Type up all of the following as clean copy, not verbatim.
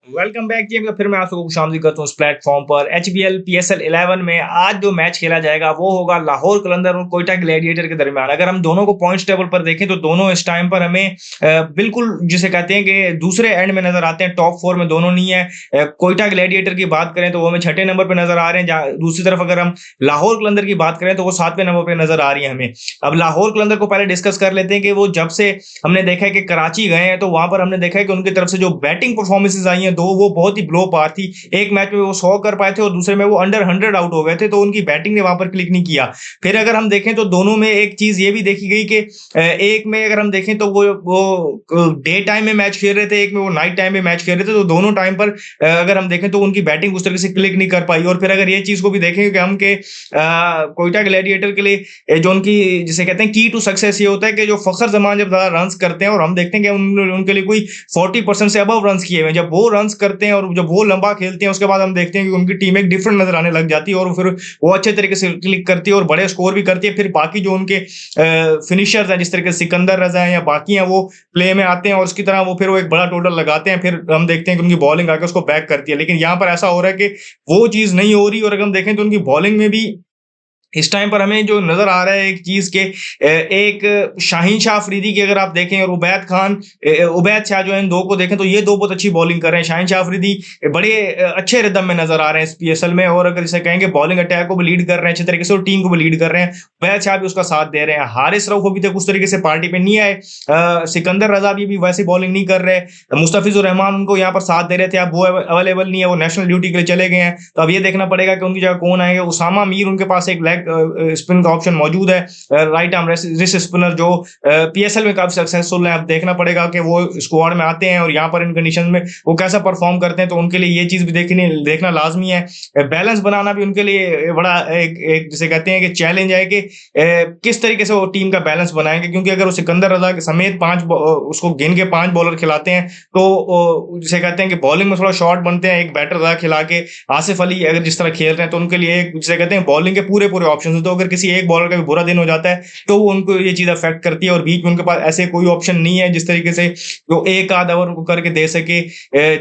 Welcome back जी। फिर मैं आपको खुशामदीद करता हूँ उस प्लेटफॉर्म पर। एचबीएल पीएसएल 11 में आज जो मैच खेला जाएगा वो होगा लाहौर कलंदर और कोयटा ग्लैडिएटर के दरमियान। अगर हम दोनों को पॉइंट्स टेबल पर देखें तो दोनों इस टाइम पर हमें बिल्कुल जिसे कहते हैं कि दूसरे एंड में नजर आते हैं। टॉप फोर में दोनों नहीं है। कोयटा ग्लैडिएटर की बात करें तो वो हमें छठे नंबर पर नजर आ रहे हैं। दूसरी तरफ अगर हम लाहौर कलंदर की बात करें तो वो सातवें नंबर पर नजर आ रही है हमें। अब लाहौर कलंदर को पहले डिस्कस कर लेते हैं कि वो जब से हमने देखा है कि कराची गए हैं तो वहां पर हमने देखा है कि उनकी तरफ से जो बैटिंग परफॉर्मेंसेज आई हैं दो, वो बहुत ही लो पार थी। एक मैच में वो 100 कर पाए थे और दूसरे में वो अंडर 100 आउट हो गए थे, तो उनकी बैटिंग ने वहां पर क्लिक नहीं किया। फिर अगर हम देखें तो दोनों में एक चीज ये भी देखी गई कि एक में अगर हम देखें तो वो डे टाइम में मैच खेल रहे थे, एक में वो नाइट टाइम में मैच खेल रहे थे। तो दोनों टाइम पर अगर हम देखें तो उनकी बैटिंग उस तरीके से क्लिक नहीं कर पाई। और फिर अगर ये चीज को भी देखें कि हम के कोयटा ग्लैडिएटर के लिए जो उनकी जिसे कहते हैं की टू सक्सेस, ये होता है कि जो फखर जमान जब ज्यादा रन करते हैं और हम देखते हैं कि उनके लिए कोई 40% से अबव रन किए हुए हैं, जब वो रन करते हैं और जब वो लंबा खेलते हैं उसके बाद हम देखते हैं कि उनकी टीम एक डिफरेंट नजर आने लग जाती है और फिर वो अच्छे तरीके से क्लिक करती है और बड़े स्कोर भी करती है। फिर बाकी जो उनके फिनिशर्स हैं जिस तरीके से सिकंदर रजा है या बाकी हैं वो प्ले में आते हैं और उसकी तरह वो फिर वो एक बड़ा टोटल लगाते हैं। फिर हम देखते हैं कि उनकी बॉलिंग आकर उसको बैक करती है। लेकिन यहाँ पर ऐसा हो रहा है कि वो चीज नहीं हो रही। और अगर हम देखें तो उनकी बॉलिंग में भी इस टाइम पर हमें जो नजर आ रहा है एक चीज के एक शाहीन शाह अफरीदी की अगर आप देखें और उबैद खान उबैद शाह जो है, इन दो को देखें तो ये दो बहुत अच्छी बॉलिंग कर रहे हैं। शाहीन शाह अफरीदी बड़े अच्छे रिदम में नजर आ रहे हैं इस पीएसएल में। और अगर इसे कहेंगे बॉलिंग अटैक को भी लीड कर रहे हैं अच्छे तरीके से और टीम को भी लीड कर रहे हैं। उबैद शाह भी उसका साथ दे रहे हैं। हारिस रऊफ अभी तक उस तरीके से पार्टी पे नहीं आए। सिकंदर रजा भी वैसे बॉलिंग नहीं कर रहे। मुस्तफिजुर रहमान उनको यहाँ पर साथ दे रहे थे, अब वो अवेलेबल नहीं है, वो नेशनल ड्यूटी के लिए चले गए हैं। तो अब ये देखना पड़ेगा कि उनकी जगह कौन आएगा। उसामा मीर उनके पास एक लेग स्पिन का ऑप्शन मौजूद है, राइट आर्म रिस्ट स्पिनर जो पीएसएल में काफी सक्सेसफुल है। अब देखना पड़ेगा कि वो स्क्वाड में आते हैं और यहाँ पर इन कंडीशन में वो कैसा परफॉर्म करते हैं। तो उनके लिए ये चीज भी देखना लाजमी है। बैलेंस बनाना भी उनके लिए बड़ा एक जिसे कहते हैं कि चैलेंज है कि किस तरीके से वो टीम का बैलेंस बनाएंगे। क्योंकि अगर वो सिकंदर रजा के समेत उसको गिन के 5 बॉलर खिलाते हैं तो जिसे कहते हैं कि बॉलिंग में थोड़ा शॉर्ट बनते हैं। एक बैटर रजा खिला के आसिफ अली अगर जिस तरह खेल रहे हैं तो उनके लिए एक जिसे कहते हैं बॉलिंग के पूरे पूरे ऑप्शन है। तो अगर किसी एक बॉलर का भी बुरा दिन हो जाता है तो वो उनको ये चीज अफेक्ट करती है। और बीच में उनके पास ऐसे कोई ऑप्शन नहीं है जिस तरीके से जो एक आध ओवर को करके दे सके,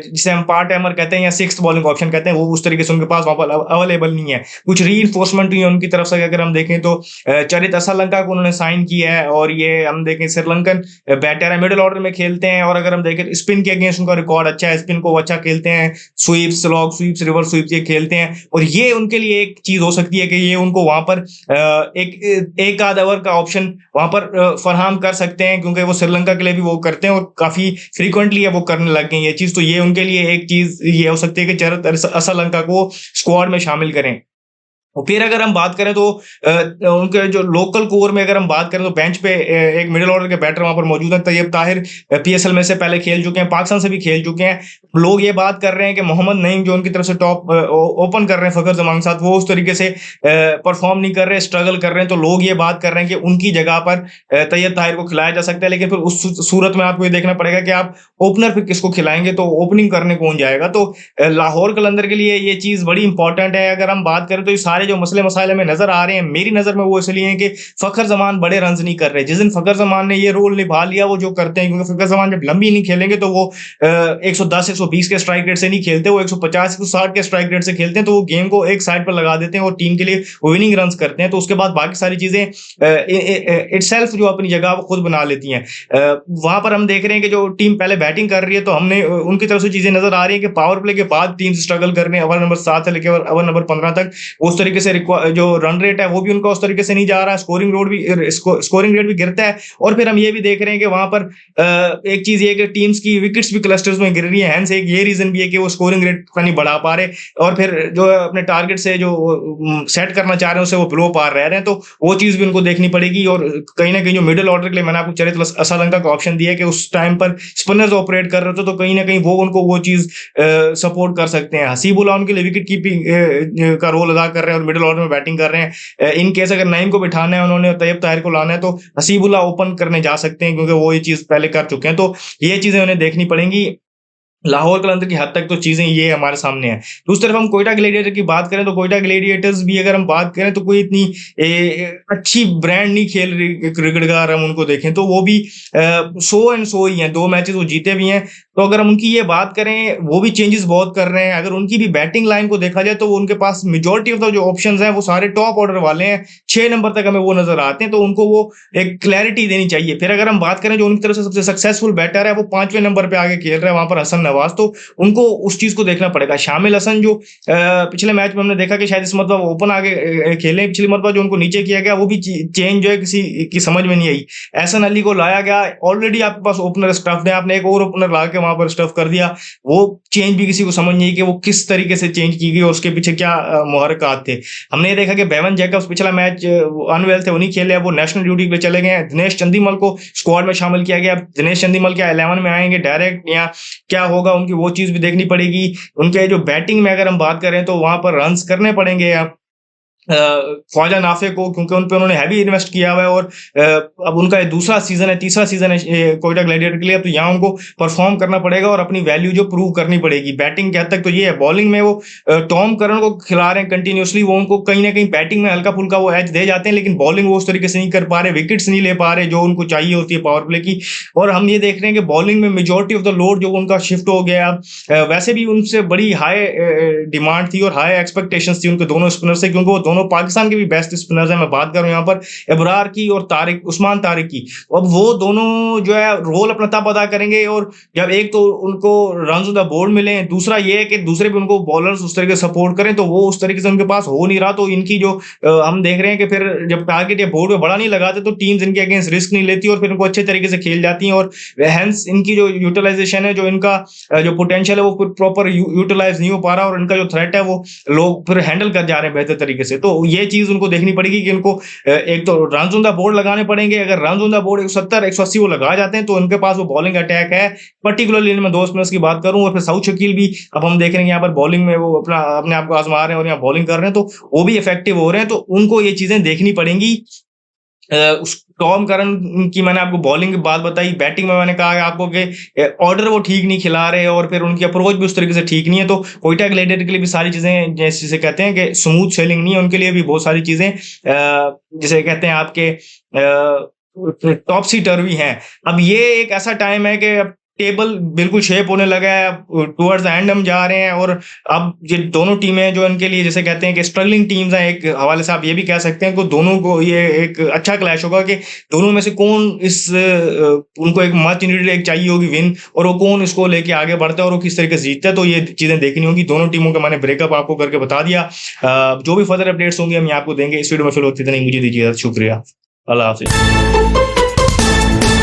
जिसे हम पार्ट टाइमर कहते हैं या सिक्स्थ बॉलिंग ऑप्शन कहते हैं, वो उस तरीके से उनके पास वहां पर अवेलेबल नहीं है। कुछ रीइंफोर्समेंट हुई है उनकी तरफ से अगर हम देखें तो चरित असलंका को उन्होंने साइन किया है और ये हम देखें श्रीलंकन बैटर है, मिडिल ऑर्डर में खेलते हैं। और अगर हम देखें स्पिन के अगेंस्ट उनका रिकॉर्ड अच्छा है, स्पिन को अच्छा खेलते हैं, sweeps long sweeps reverse sweeps ये खेलते हैं। और ये उनके लिए एक चीज हो सकती है कि ये उनको वहां पर एक आध ओवर का ऑप्शन वहां पर फराहम कर सकते हैं, क्योंकि वो श्रीलंका के लिए भी वो करते हैं और काफी फ्रीक्वेंटली है वो करने लग गए ये चीज। तो ये उनके लिए एक चीज ये हो सकती है कि चरित असलंका को स्क्वाड में शामिल करें। और फिर अगर हम बात करें तो उनके जो लोकल कोर में अगर हम बात करें तो बेंच पे एक मिडिल ऑर्डर के बैटर वहां पर मौजूद है। तैयब ताहिर पीएसएल में से पहले खेल चुके हैं, पाकिस्तान से भी खेल चुके हैं। लोग ये बात कर रहे हैं कि मोहम्मद नईम जो उनकी तरफ से टॉप ओपन कर रहे हैं फखर जमान के साथ, वो उस तरीके से परफॉर्म नहीं कर रहे, स्ट्रगल कर रहे हैं। तो लोग ये बात कर रहे हैं कि उनकी जगह पर तैयब ताहिर को खिलाया जा सकता है। लेकिन फिर उस सूरत में आपको ये देखना पड़ेगा कि आप ओपनर फिर किसको खिलाएंगे, तो ओपनिंग करने कौन जाएगा। तो लाहौर कलंदर के लिए ये चीज बड़ी इंपॉर्टेंट है। अगर हम बात करें तो ये सारे जो मसले मसाइल हमें नजर आ रहे हैं मेरी नजर में वो इसलिए हैं कि फखर जमान बड़े रन नहीं कर रहे। जिस दिन फखर जमान ने ये रोल निभा लिया वो जो करते हैं, क्योंकि फखर जमान जब लंबी नहीं खेलेंगे तो वो 110 120 के स्ट्राइक रेट से नहीं खेलते, वो 150 160 के स्ट्राइक रेट से खेलते हैं। तो वो गेम को एक साइड पर लगा देते हैं और टीम के लिए विनिंग रन करते हैं। तो उसके बाद बाकी सारी चीजें इटसेल्फ जो अपनी जगह वो खुद बना लेती हैं। वहां पर हम देख रहे हैं कि जो टीम पहले बैटिंग कर रही है तो हमने उनकी तरफ से चीजें नजर आ रही है कि पावर प्ले के बाद टीम स्ट्रगल कर रही है ओवर नंबर 7 से लेकर ओवर नंबर 15 तक। उस तरीके से जो रन रेट है वो भी उनका उस तरीके से नहीं जा रहा है, स्कोरिंग रेट भी गिरता है। और फिर हम ये भी देख रहे हैं कि वहां पर एक चीज ये कि टीम्स की विकेट्स भी क्लस्टर्स में गिर रही है। हैंस एक ये रीजन भी है कि वो स्कोरिंग रेट का नहीं बढ़ा पा रहे और फिर जो अपने टारगेट से जो सेट करना चाह रहे हैं उसे वो बिलो पार रह रहे हैं। तो वो चीज भी उनको देखनी पड़ेगी। और कहीं ना कहीं जो मिडिल ऑर्डर के लिए मैंने आपको चरित असलंका का ऑप्शन दिया है कि उस टाइम पर स्पिनर्स ऑपरेट कर रहे थे, तो कहीं ना कहीं वो उनको वो चीज सपोर्ट कर सकते हैं। हसीबुल्ला उनके लिए विकेट कीपिंग का रोल अदा कर रहे हैं और मिडिल ऑर्डर में बैटिंग कर रहे हैं। इन केस अगर नईम को बिठाना है उन्होंने तैयब ताहिर को लाना है तो हसीबुल्ला ओपन करने जा सकते हैं, क्योंकि वो ये चीज पहले कर चुके हैं। तो ये चीजें उन्हें देखनी पड़ेंगी। लाहौर कलंदर की हद तक तो चीज़ें ये हमारे सामने हैं। दूसरी तरफ हम कोयटा ग्लैडिएटर की बात करें तो कोयटा ग्लैडिएटर्स भी अगर हम बात करें तो कोई इतनी अच्छी ब्रांड नहीं खेल रही क्रिकेट का, अगर हम उनको देखें तो वो भी सो एंड सो ही हैं, 2 मैचेस वो जीते भी हैं। तो अगर हम उनकी ये बात करें, वो भी चेंजेस बहुत कर रहे हैं। अगर उनकी भी बैटिंग लाइन को देखा जाए तो उनके पास मेजॉरिटी ऑफ द जो ऑप्शंस हैं वो सारे टॉप ऑर्डर वाले हैं। 6 नंबर तक हमें वो नज़र आते हैं, तो उनको वो एक क्लैरिटी देनी चाहिए। फिर अगर हम बात करें जो उनकी तरफ से सबसे सक्सेसफुल बैटर है, वो 5वें नंबर पे आके खेल रहा है वहाँ पर हसन नवाज, तो उनको उस चीज़ को देखना पड़ेगा। शामिल हसन जो पिछले मैच में हमने देखा कि शायद इस मरतबा वो ओपन आगे खेले, पिछली मरतबा जो उनको नीचे किया गया वो भी चेंज जो है किसी की समझ में नहीं आई। एहसन अली को लाया गया, ऑलरेडी आपके पास ओपनर स्टफ्ड है, आपने एक और ओपनर ला के वहां पर स्टफ कर दिया। वो चेंज भी किसी को समझ नहीं आई कि वो किस तरीके से चेंज की गई और उसके पीछे क्या मुहर्रिकात थे। हमने ये देखा कि बेवन जैकब्स पिछला मैच अनवेल थे, वो नहीं खेले, वो नेशनल ड्यूटी के लिए चले गए हैं। दिनेश चंदीमल को स्क्वाड में शामिल किया गया। दिनेश चंदीमल क्या 11 में आएंगे डायरेक्ट या क्या होगा उनकी, वो चीज़ भी देखनी पड़ेगी। उनके जो बैटिंग में अगर हम बात करें तो वहां पर रन्स करने पड़ेंगे ख्वाजा नाफे को, क्योंकि उन पे उन्होंने हैवी इन्वेस्ट किया हुआ है और अब उनका दूसरा सीजन है, तीसरा सीजन है कोयटा ग्लैडिएटर के लिए। तो यहाँ उनको परफॉर्म करना पड़ेगा और अपनी वैल्यू जो प्रूव करनी पड़ेगी। बैटिंग के हद तक तो ये है। बॉलिंग में वो टॉम करन को खिला रहे हैं कंटिन्यूसली, वो उनको कहीं ना कहीं बैटिंग में हल्का फुल्का वो एज दे जाते हैं, लेकिन बॉलिंग वो उस तरीके से नहीं कर पा रहे, विकेट्स नहीं ले पा रहे जो उनको चाहिए होती है पावर प्ले की। और हम ये देख रहे हैं कि बॉलिंग में मेजोरिटी ऑफ द लोड जो उनका शिफ्ट हो गया। वैसे भी उनसे बड़ी हाई डिमांड थी और हाई एक्सपेक्टेशंस थी उनके दोनों स्पिनर से, क्योंकि वो दोनों पाकिस्तान के भी बेस्ट स्पिनर्स हैं। मैं बात कर रहा हूं यहाँ पर इब्रार की और उस्मान तारिक की। अब वो दोनों जो है रोल अपना तब अदा करेंगे और जब एक तो उनको रन ऑन द बोर्ड मिले, दूसरा ये है कि दूसरे भी उनको बॉलर्स उस तरीके से सपोर्ट करें, तो वो उस तरीके से उनके पास हो नहीं रहा। तो इनकी जो हम देख रहे हैं कि फिर जब टारगेट या बोर्ड में बड़ा नहीं लगाते तो टीम्स इनके अगेंस्ट रिस्क नहीं लेती और फिर इनको अच्छे तरीके से खेल जाती हैं। और हेंस इनकी जो यूटिलाइजेशन है, जो इनका जो पोटेंशियल है, वो प्रॉपर यूटिलाइज नहीं हो पा रहा और इनका जो थ्रेट है वो लोग फिर हैंडल कर जा रहे हैं बेहतर तरीके से। तो ये चीज उनको देखनी पड़ेगी कि इनको एक तो रन ऑन द बोर्ड लगाने पड़ेंगे। अगर रन ऑन द बोर्ड 170 180 वो लगा जाते हैं तो उनके पास वो बॉलिंग अटैक है। पर्टिकुलरली मैं दो स्पिनर्स की बात करूं और फिर सऊद शकील भी अब हम देख रहे हैं यहाँ पर बॉलिंग में वो अपने आप को आजमा रहे हैं और यहाँ बॉलिंग कर रहे हैं, तो वो भी इफेक्टिव हो रहे हैं। तो उनको ये चीजें देखनी पड़ेंगी। उस टॉम करन की मैंने आपको बॉलिंग की बात बताई। बैटिंग में मैंने कहा आपको कि ऑर्डर वो ठीक नहीं खिला रहे और फिर उनकी अप्रोच भी उस तरीके से ठीक नहीं है। तो कोयटा ग्लैडिएटर के लिए भी सारी चीजें जैसे कहते हैं कि स्मूथ सेलिंग नहीं है, उनके लिए भी बहुत सारी चीजें जिसे कहते हैं आपके टॉपसी टर्वी हैं। अब ये एक ऐसा टाइम है कि अब टेबल बिल्कुल शेप होने लगा है, टुवर्ड्स द एंड हम जा रहे हैं और अब ये दोनों टीमें जो इनके लिए जैसे कहते हैं कि स्ट्रगलिंग टीम्स हैं, एक हवाले से आप ये भी कह सकते हैं कि दोनों को ये एक अच्छा क्लैश होगा कि दोनों में से कौन उनको एक मच नीडेड एक चाहिए होगी विन और वो कौन इसको लेके आगे बढ़ता है और वो किस तरीके से जीतता है। तो ये चीजें देखनी होगी। दोनों टीमों का मैंने ब्रेकअप आपको करके बता दिया। जो भी फर्दर अपडेट्स होंगे हम आपको देंगे। इस वीडियो में फिर वक्त इतना ही, मुझे दीजिए शुक्रिया, अल्लाह हाफिज।